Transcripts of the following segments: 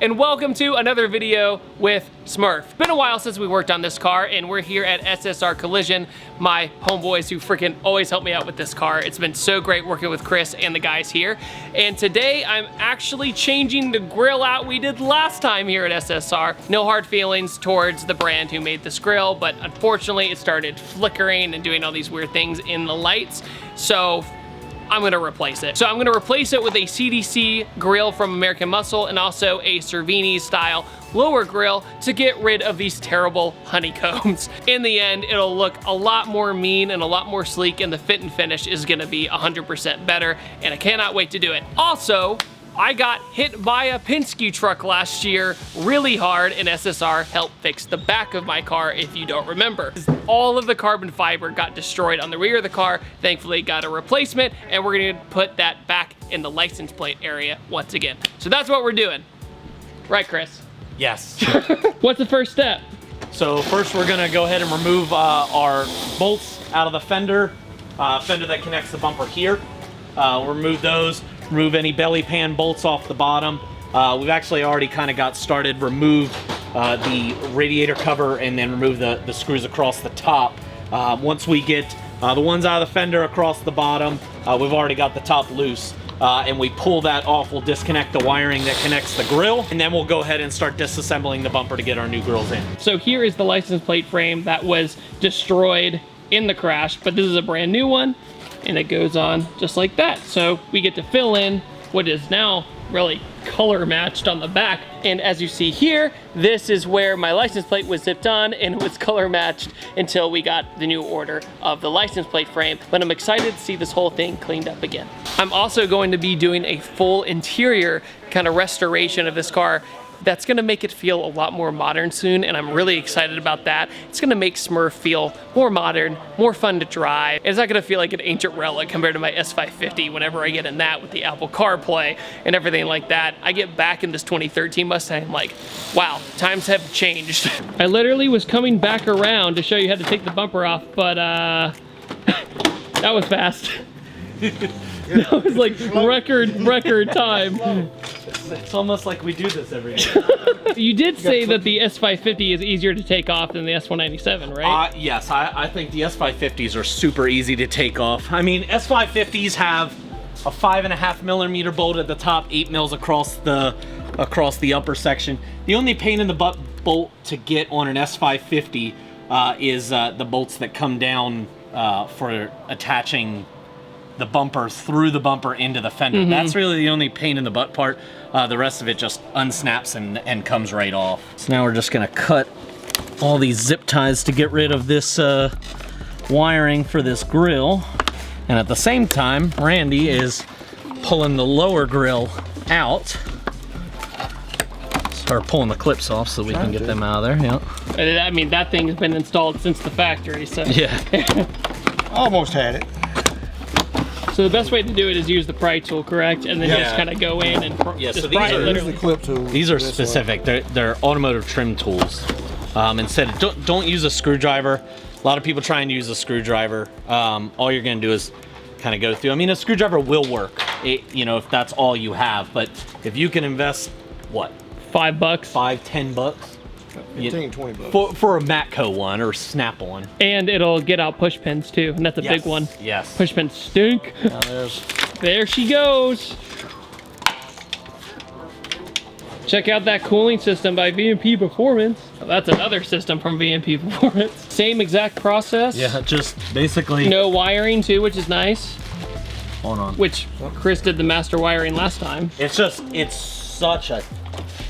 and welcome to another video with Smurf. Been a while since we worked on this car, and we're here at SSR Collision, my homeboys who freaking always help me out with this car. It's been so great working with Chris and the guys here. And today I'm actually changing the grill out we did last time here at SSR. No hard feelings towards the brand who made this grill, but unfortunately it started flickering and doing all these weird things in the lights. So I'm gonna replace it. So I'm gonna replace it with a CDC grill from American Muscle and also a Cervini style lower grill to get rid of these terrible honeycombs. In the end, it'll look a lot more mean and a lot more sleek, and the fit and finish is gonna be 100% better, and I cannot wait to do it. Also, I got hit by a Penske truck last year really hard, and SSR helped fix the back of my car, if you don't remember. All of the carbon fiber got destroyed on the rear of the car. Thankfully got a replacement, and we're gonna put that back in the license plate area once again. So that's what we're doing. Right, Chris? Yes. What's the first step? So first we're gonna go ahead and remove our bolts out of the fender that connects the bumper here. Remove those. Remove any belly pan bolts off the bottom. We've actually already kind of got started. Remove the radiator cover and then remove the screws across the top. Once we get the ones out of the fender across the bottom, we've already got the top loose. And we pull that off, we'll disconnect the wiring that connects the grill, and then we'll go ahead and start disassembling the bumper to get our new grills in. So here is the license plate frame that was destroyed in the crash, but this is a brand new one. And it goes on just like that. So we get to fill in what is now really color matched on the back. And as you see here, this is where my license plate was zipped on and it was color matched until we got the new order of the license plate frame. But I'm excited to see this whole thing cleaned up again. I'm also going to be doing a full interior kind of restoration of this car. That's gonna make it feel a lot more modern soon, and I'm really excited about that. It's gonna make Smurf feel more modern, more fun to drive. It's not gonna feel like an ancient relic compared to my S550 whenever I get in that with the Apple CarPlay and everything like that. I get back in this 2013 Mustang, I'm like, wow, times have changed. I literally was coming back around to show you how to take the bumper off, but that was fast. That was like record time. It's almost like we do this every day. You did say that the S550 is easier to take off than the S197, right? Yes, I think the S550s are super easy to take off. I mean, S550s have a 5.5 millimeter bolt at the top, 8 mils across the upper section. The only pain in the butt bolt to get on an S550 is the bolts that come down for attaching the bumper through the bumper into the fender. That's really the only pain in the butt part. The rest of it just unsnaps and comes right off. So now we're just gonna cut all these zip ties to get rid of this wiring for this grill. And at the same time, Randy is pulling the lower grill out. Start pulling the clips off so we can get them out of there, yeah. I mean, that thing has been installed since the factory, so. Yeah. Almost had it. So the best way to do it is use the pry tool, correct? And then just kind of go in and just so pry it Use literally. the clip tool. These are specific. They're automotive trim tools. Instead, don't use a screwdriver. A lot of people try and use a screwdriver. All you're gonna do is kind of go through. I mean, a screwdriver will work, if that's all you have. But if you can invest, what? $5? $5-10 bucks. 15, 20 bucks. For a Matco one or Snap one. And it'll get out push pins too, and that's a big one. Yes. Push pins stink. There she goes. Check out that cooling system by VMP Performance. That's another system from VMP Performance. Same exact process. Yeah, just basically. No wiring too, which is nice. Hold on. Which Chris did the master wiring last time. It's such a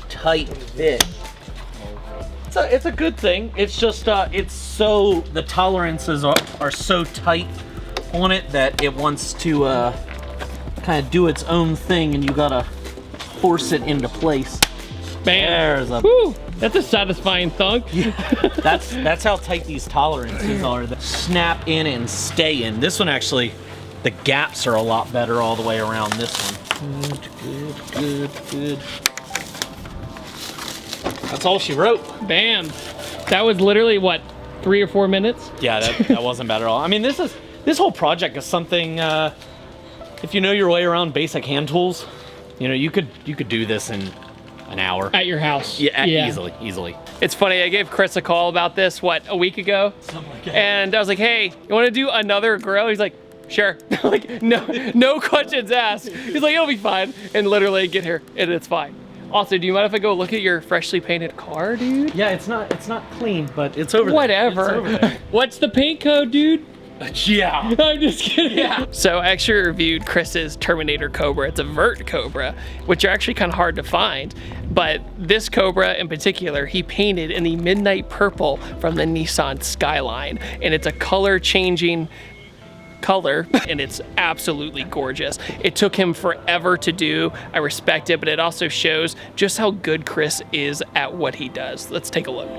tight fit. It's a good thing. It's just the tolerances are so tight on it that it wants to kind of do its own thing, and you gotta force it into place. Bam. That's a satisfying thunk. Yeah. That's how tight these tolerances are. That snap in and stay in. This one actually, the gaps are a lot better all the way around this one. Good. That's all she wrote. Bam. That was literally, what, 3 or 4 minutes? Yeah, that wasn't bad at all. I mean, this whole project is something, if you know your way around basic hand tools, you could do this in an hour. At your house. Yeah, easily. It's funny, I gave Chris a call about this, what, a week ago? Something like that. And I was like, hey, you wanna do another grill? He's like, sure. Like, no questions asked. He's like, it'll be fine. And literally get here, and it's fine. Also, do you mind if I go look at your freshly painted car, dude? Yeah, it's not clean, but it's over there. Whatever. It's over there. What's the paint code, dude? Yeah. I'm just kidding. Yeah. So I actually reviewed Chris's Terminator Cobra. It's a vert Cobra, which are actually kind of hard to find. But this Cobra in particular, he painted in the midnight purple from the Nissan Skyline. And it's a color changing color, and it's absolutely gorgeous. It took him forever to do. I respect it, but it also shows just how good Chris is at what he does. Let's take a look.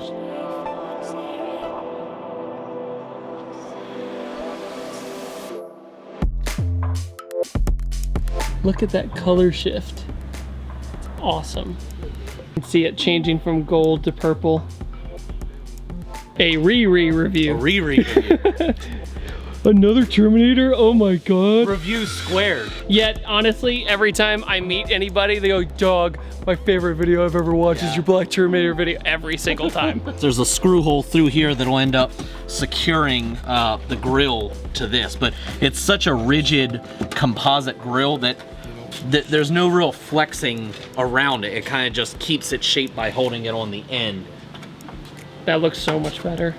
Look at that color shift. It's awesome. You can see it changing from gold to purple. A review. A review. Another Terminator? Oh my god. Review squared. Yet, honestly, every time I meet anybody, they go, dog, my favorite video I've ever watched is your Black Terminator video, every single time. There's a screw hole through here that'll end up securing the grill to this, but it's such a rigid composite grill that there's no real flexing around it. It kind of just keeps it shaped by holding it on the end. That looks so much better.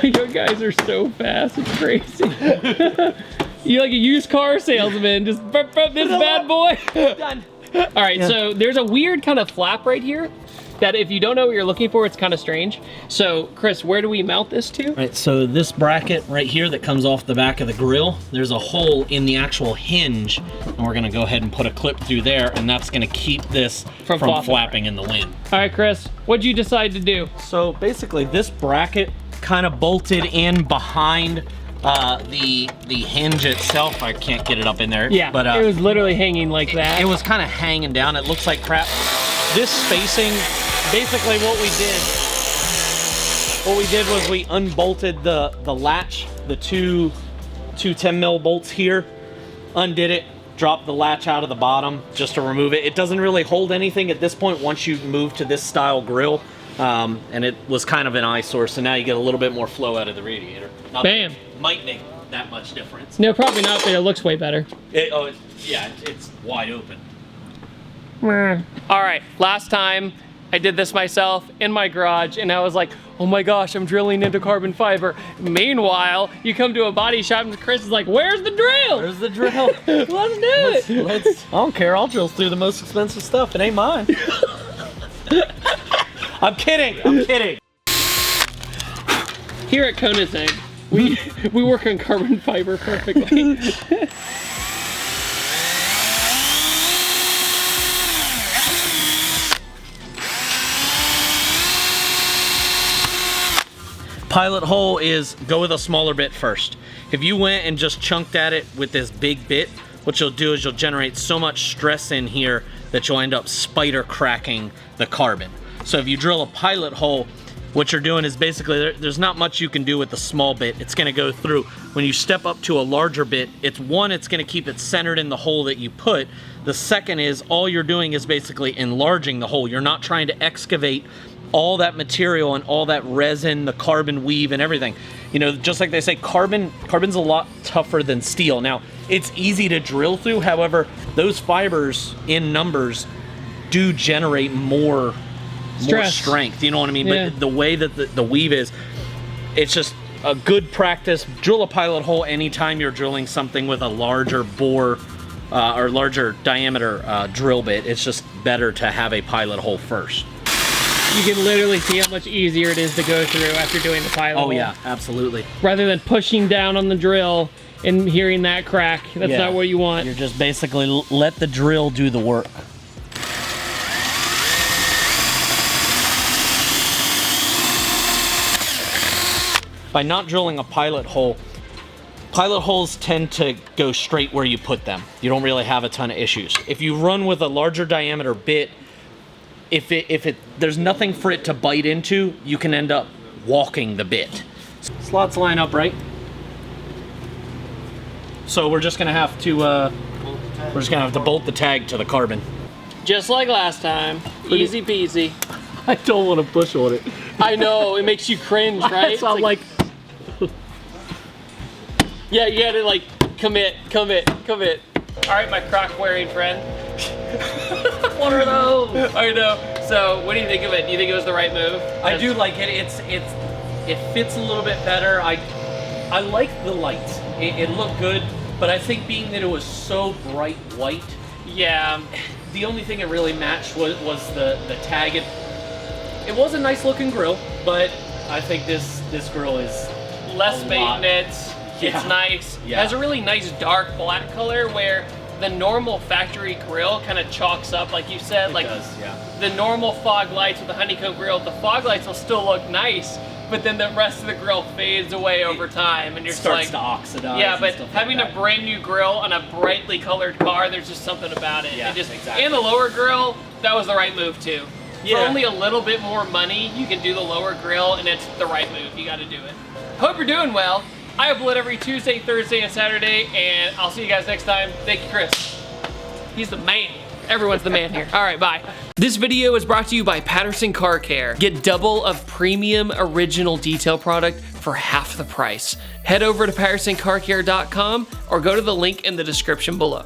You guys are so fast, it's crazy. You're like a used car salesman, just this bad boy. Done. All right, so there's a weird kind of flap right here that if you don't know what you're looking for, it's kind of strange. So Chris, where do we mount this to? Right, so this bracket right here that comes off the back of the grill, there's a hole in the actual hinge, and we're gonna go ahead and put a clip through there, and that's gonna keep this from flapping in the wind. All right, Chris, what'd you decide to do? So basically this bracket kind of bolted in behind the hinge itself. I can't get it up in there. Yeah, but it was literally hanging like that. It was kind of hanging down. It looks like crap. This spacing, basically what we did was we unbolted the latch, the two 10 mil bolts here, undid it, dropped the latch out of the bottom just to remove it. It doesn't really hold anything at this point once you move to this style grill. And it was kind of an eyesore, so now you get a little bit more flow out of the radiator. Not Bam. That might make that much difference. No, probably not, but it looks way better. It's wide open. All right, last time I did this myself in my garage, and I was like, oh my gosh, I'm drilling into carbon fiber. Meanwhile, you come to a body shop and Chris is like, where's the drill? Where's the drill? Let's do it. I don't care, I'll drill through the most expensive stuff. It ain't mine. I'm kidding. Here at Koenigsegg, we work on carbon fiber perfectly. Pilot hole is go with a smaller bit first. If you went and just chunked at it with this big bit, what you'll do is you'll generate so much stress in here that you'll end up spider cracking the carbon. So if you drill a pilot hole, what you're doing is basically, there's not much you can do with the small bit. It's gonna go through. When you step up to a larger bit, it's gonna keep it centered in the hole that you put. The second is, all you're doing is basically enlarging the hole. You're not trying to excavate all that material and all that resin, the carbon weave and everything. You know, just like they say, carbon's a lot tougher than steel. Now, it's easy to drill through. However, those fibers in numbers do generate more strength, you know what I mean? Yeah. But the way that the weave is, it's just a good practice. Drill a pilot hole anytime you're drilling something with a larger bore or larger diameter drill bit. It's just better to have a pilot hole first. You can literally see how much easier it is to go through after doing the pilot hole. Oh yeah, absolutely. Rather than pushing down on the drill and hearing that crack. That's not what you want. You're just basically let the drill do the work. By not drilling a pilot hole, pilot holes tend to go straight where you put them. You don't really have a ton of issues. If you run with a larger diameter bit, if there's nothing for it to bite into, you can end up walking the bit. Slots line up right. So we're just gonna have to We're just gonna have to bolt the tag to the carbon. Just like last time, easy peasy. I don't want to push on it. I know, it makes you cringe, right? So I'm like, yeah, you gotta like commit. All right, my croc wearing friend. what are those? I know. So, what do you think of it? Do you think it was the right move? I do like it. It fits a little bit better. I like the lights. It looked good, but I think being that it was so bright white, yeah. The only thing it really matched was the tag. It was a nice looking grill, but I think this grill is less maintenance. Yeah. It's nice. Yeah. It has a really nice dark black color where the normal factory grill kind of chalks up, like you said. It does, yeah. The normal fog lights with the honeycomb grill, the fog lights will still look nice, but then the rest of the grill fades away over time, and you're just like, starts to oxidize. yeah, but and having like a brand new grill on a brightly colored car, there's just something about it. Yeah, It just, exactly. And the lower grill, that was the right move too. Yeah. For only a little bit more money, you can do the lower grill, and it's the right move. You got to do it. Hope you're doing well. I upload every Tuesday, Thursday, and Saturday, and I'll see you guys next time. Thank you, Chris. He's the man. Everyone's the man here. All right, bye. This video is brought to you by Patterson Car Care. Get double of premium original detail product for half the price. Head over to PattersonCarCare.com or go to the link in the description below.